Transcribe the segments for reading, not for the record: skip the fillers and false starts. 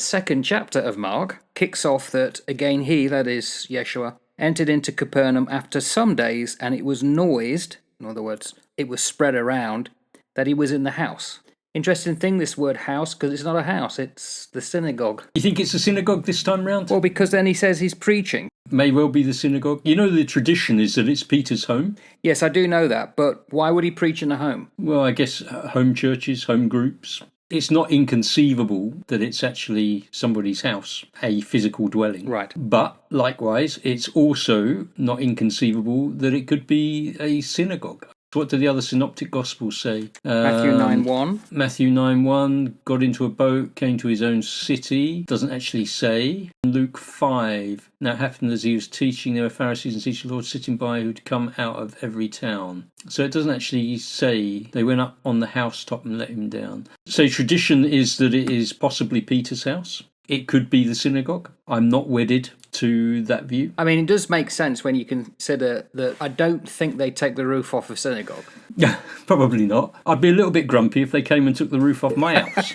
second chapter of Mark kicks off that, again, he, that is Yeshua, entered into Capernaum after some days, and it was noised, in other words, it was spread around, that he was in the house. Interesting thing, this word house, because it's not a house, it's the synagogue. You think it's a synagogue this time round? Well, because then he says he's preaching. May well be the synagogue. You know, the tradition is that it's Peter's home. Yes, I do know that, but why would he preach in a home? Well, I guess home churches, home groups. It's not inconceivable that it's actually somebody's house, a physical dwelling. Right. But likewise, it's also not inconceivable that it could be a synagogue. What do the other synoptic gospels say? Matthew 9:1. Matthew 9:1, got into a boat, came to his own city. Doesn't actually say. Luke 5, now it happened as he was teaching, there were Pharisees and teachers of the Lord sitting by who'd come out of every town. So it doesn't actually say they went up on the housetop and let him down. So tradition is that it is possibly Peter's house. It could be the synagogue. I'm not wedded to that view. I mean, it does make sense when you consider that I don't think they take the roof off a synagogue. Yeah, probably not. I'd be a little bit grumpy if they came and took the roof off my house.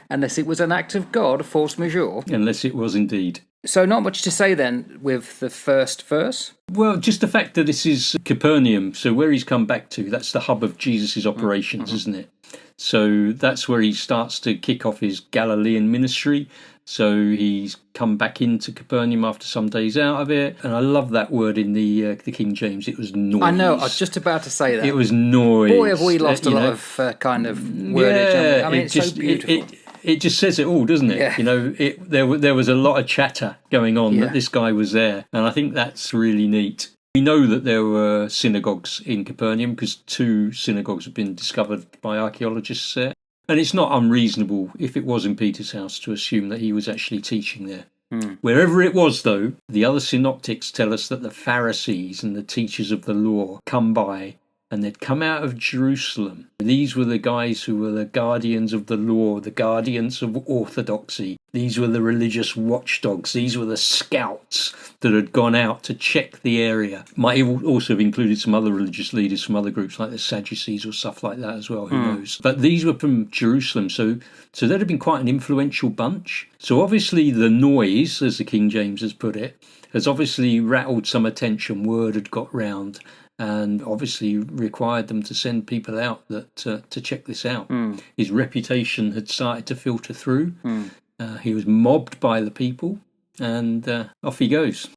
Unless it was an act of God, force majeure. Unless it was indeed. So not much to say then with the first verse? Well, just the fact that this is Capernaum, so where he's come back to, that's the hub of Jesus' operations, isn't it? So that's where he starts to kick off his Galilean ministry. So he's come back into Capernaum after some days out of it. And I love that word in the King James. It was noise. I know, I was just about to say that. It was noise. Boy, have we lost a lot of kind of wordage. Yeah, I mean, it's so beautiful. It just says it all, doesn't it? Yeah. You know, there was a lot of chatter going on that this guy was there. And I think that's really neat. We know that there were synagogues in Capernaum because 2 synagogues have been discovered by archaeologists there. And it's not unreasonable, if it was in Peter's house, to assume that he was actually teaching there. Wherever it was, though, the other synoptics tell us that the Pharisees and the teachers of the law come by, and they'd come out of Jerusalem. These were the guys who were the guardians of the law, the guardians of orthodoxy. These were the religious watchdogs. These were the scouts that had gone out to check the area. Might also have included some other religious leaders from other groups like the Sadducees or stuff like that as well, who knows. But these were from Jerusalem, so they'd have been quite an influential bunch. So obviously the noise, as the King James has put it, has obviously rattled some attention. Word had got round. And obviously required them to send people out that to check this out. His reputation had started to filter through. He was mobbed by the people, and off he goes.